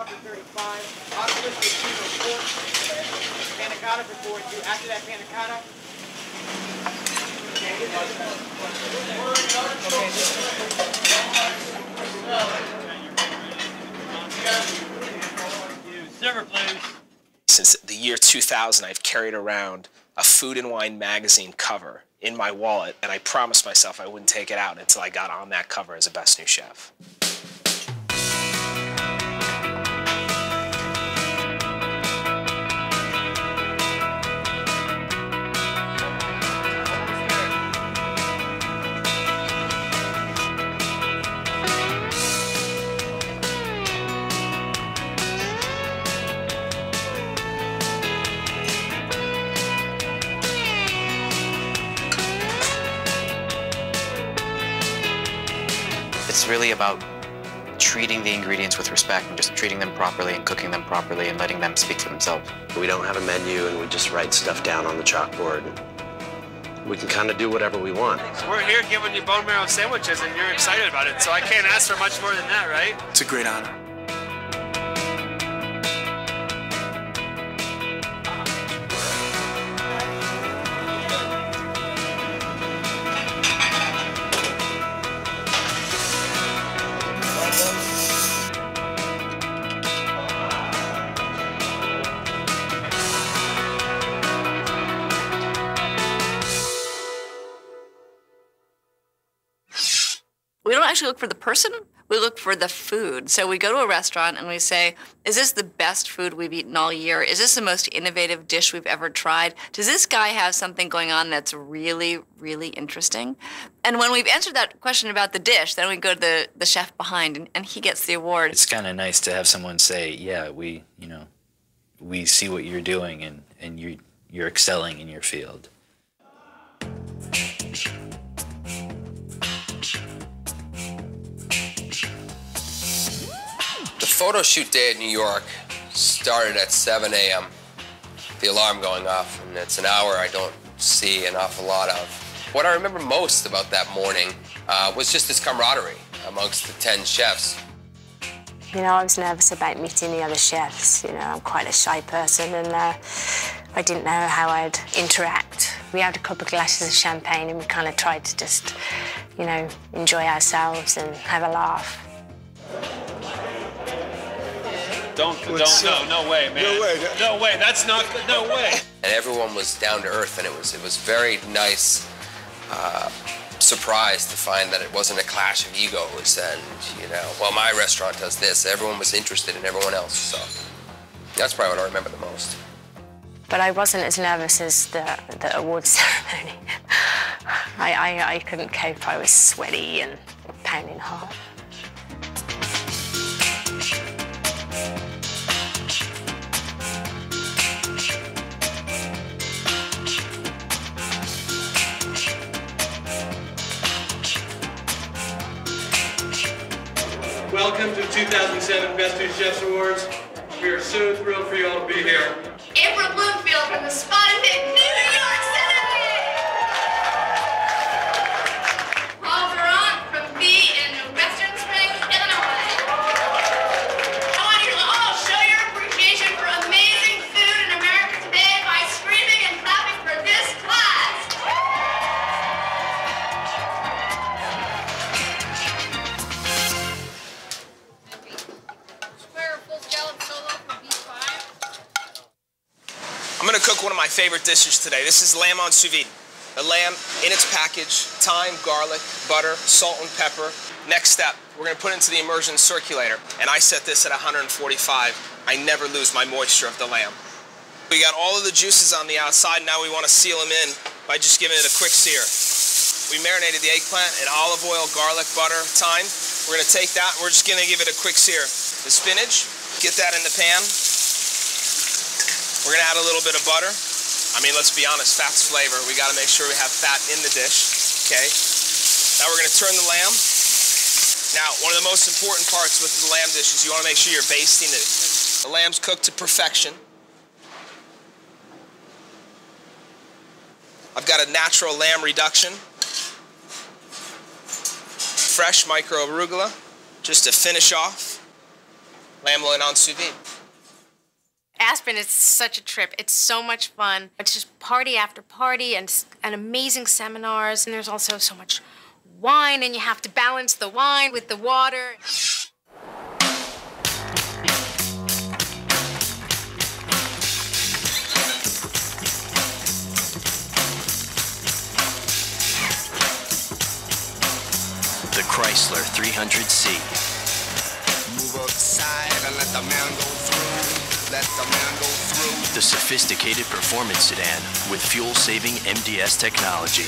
135. Octopus with cheese or pork. Panna cotta for 42. After that panna cotta. Server, please. Since the year 2000, I've carried around a Food and Wine magazine cover in my wallet, and I promised myself I wouldn't take it out until I got on that cover as a Best New Chef. It's really about treating the ingredients with respect and just treating them properly and cooking them properly and letting them speak for themselves. We don't have a menu and we just write stuff down on the chalkboard. We can kind of do whatever we want. We're here giving you bone marrow sandwiches and you're excited about it, so I can't ask for much more than that, right? It's a great honor. We don't actually look for the person, we look for the food. So we go to a restaurant and we say, is this the best food we've eaten all year? Is this the most innovative dish we've ever tried? Does this guy have something going on that's really, really interesting? And when we've answered that question about the dish, then we go to the chef behind and he gets the award. It's kind of nice to have someone say, yeah, we see what you're doing and you're excelling in your field. The photo shoot day at New York started at 7 a.m. The alarm going off, and it's an hour I don't see an awful lot of. What I remember most about that morning was just this camaraderie amongst the 10 chefs. You know, I was nervous about meeting the other chefs. You know, I'm quite a shy person, and I didn't know how I'd interact. We had a couple of glasses of champagne, and we kind of tried to just, you know, enjoy ourselves and have a laugh. No way, man. No way, that's not, no way. And everyone was down to earth, and it was very nice surprise to find that it wasn't a clash of egos and, you know, well, my restaurant does this. Everyone was interested in everyone else, so that's probably what I remember the most. But I wasn't as nervous as the awards ceremony. I couldn't cope. I was sweaty and pounding heart. Welcome to the 2007 Best New Chefs Awards. We are so thrilled for you all to be here. April Bloomfield from the Spotted Pig, New York City! Paul Ferrand from B in Western Springs, Illinois. I want you to all show your appreciation for amazing food in America today by screaming and clapping for this class. I'm gonna cook one of my favorite dishes today. This is lamb on sous vide. The lamb in its package, thyme, garlic, butter, salt and pepper. Next step, we're gonna put it into the immersion circulator. And I set this at 145. I never lose my moisture of the lamb. We got all of the juices on the outside. Now we wanna seal them in by just giving it a quick sear. We marinated the eggplant in olive oil, garlic, butter, thyme. We're gonna take that, we're just gonna give it a quick sear. The spinach, get that in the pan. We're gonna add a little bit of butter. I mean, let's be honest, fat's flavor. We gotta make sure we have fat in the dish, okay? Now we're gonna turn the lamb. Now, one of the most important parts with the lamb dish is you wanna make sure you're basting it. The lamb's cooked to perfection. I've got a natural lamb reduction. Fresh micro arugula, just to finish off. lamb loin on sous vide. Aspen is such a trip. It's so much fun. It's just party after party and amazing seminars. And there's also so much wine, and you have to balance the wine with the water. The Chrysler 300C. Move outside and let the man go through. Let the man go through. The sophisticated performance sedan with fuel-saving MDS technology.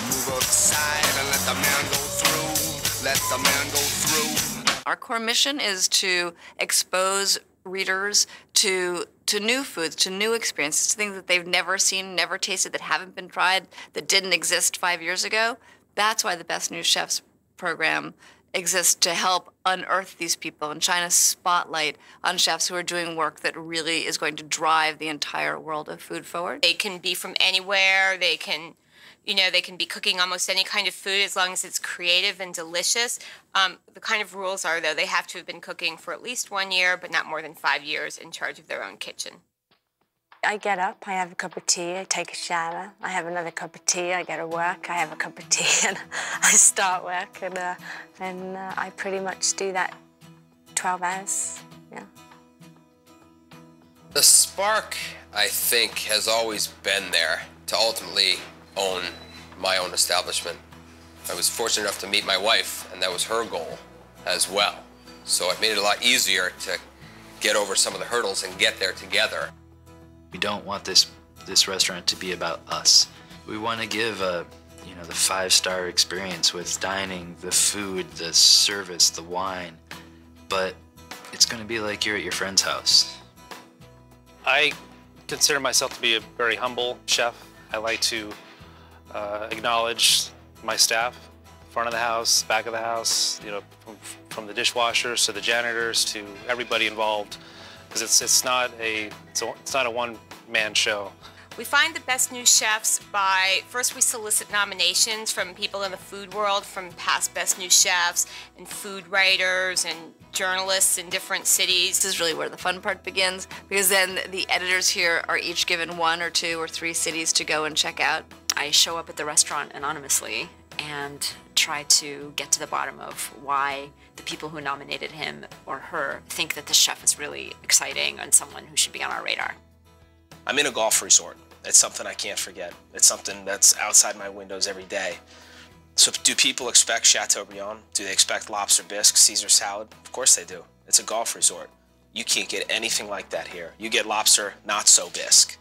Move outside and let the man go through. Let the man go through. Our core mission is to expose readers to new foods, to new experiences, to things that they've never seen, never tasted, that haven't been tried, that didn't exist 5 years ago. That's why the Best New Chefs program exists, to help unearth these people and shine a spotlight on chefs who are doing work that really is going to drive the entire world of food forward. They can be from anywhere. They can, they can be cooking almost any kind of food as long as it's creative and delicious. The kind of rules are, though, they have to have been cooking for at least 1 year, but not more than 5 years in charge of their own kitchen. I get up, I have a cup of tea, I take a shower, I have another cup of tea, I go to work, I have a cup of tea, and I start work, and I pretty much do that 12 hours, yeah. The spark, I think, has always been there to ultimately own my own establishment. I was fortunate enough to meet my wife, and that was her goal as well. So it made it a lot easier to get over some of the hurdles and get there together. We don't want this restaurant to be about us. We want to give the 5-star experience with dining, the food, the service, the wine, but it's going to be like you're at your friend's house. I consider myself to be a very humble chef. I like to acknowledge my staff, front of the house, back of the house, from the dishwashers to the janitors to everybody involved. Because it's not a one-man show. We find the best new chefs by, first we solicit nominations from people in the food world, from past best new chefs and food writers and journalists in different cities. This is really where the fun part begins, because then the editors here are each given 1 or 2 or 3 cities to go and check out. I show up at the restaurant anonymously and try to get to the bottom of why the people who nominated him or her think that the chef is really exciting and someone who should be on our radar. I'm in a golf resort. It's something I can't forget. It's something that's outside my windows every day. So do people expect Chateaubriand? Do they expect lobster bisque, Caesar salad? Of course they do. It's a golf resort. You can't get anything like that here. You get lobster, not so bisque.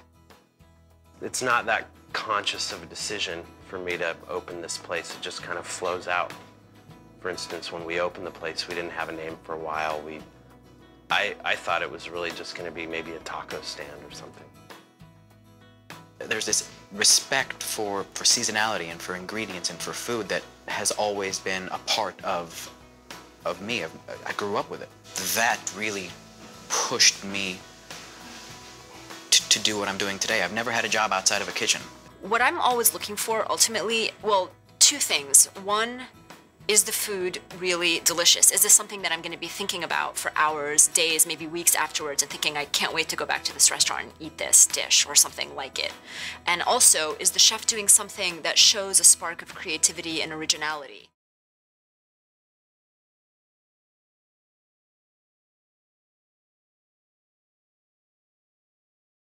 It's not that conscious of a decision for me to open this place. It just kind of flows out. For instance, when we opened the place, we didn't have a name for a while. I thought it was really just going to be maybe a taco stand or something. There's this respect for seasonality and for ingredients and for food that has always been a part of me. I grew up with it. That really pushed me to do what I'm doing today. I've never had a job outside of a kitchen. What I'm always looking for, ultimately, well, 2 things. One, is the food really delicious? Is this something that I'm going to be thinking about for hours, days, maybe weeks afterwards, and thinking I can't wait to go back to this restaurant and eat this dish or something like it? And also, is the chef doing something that shows a spark of creativity and originality?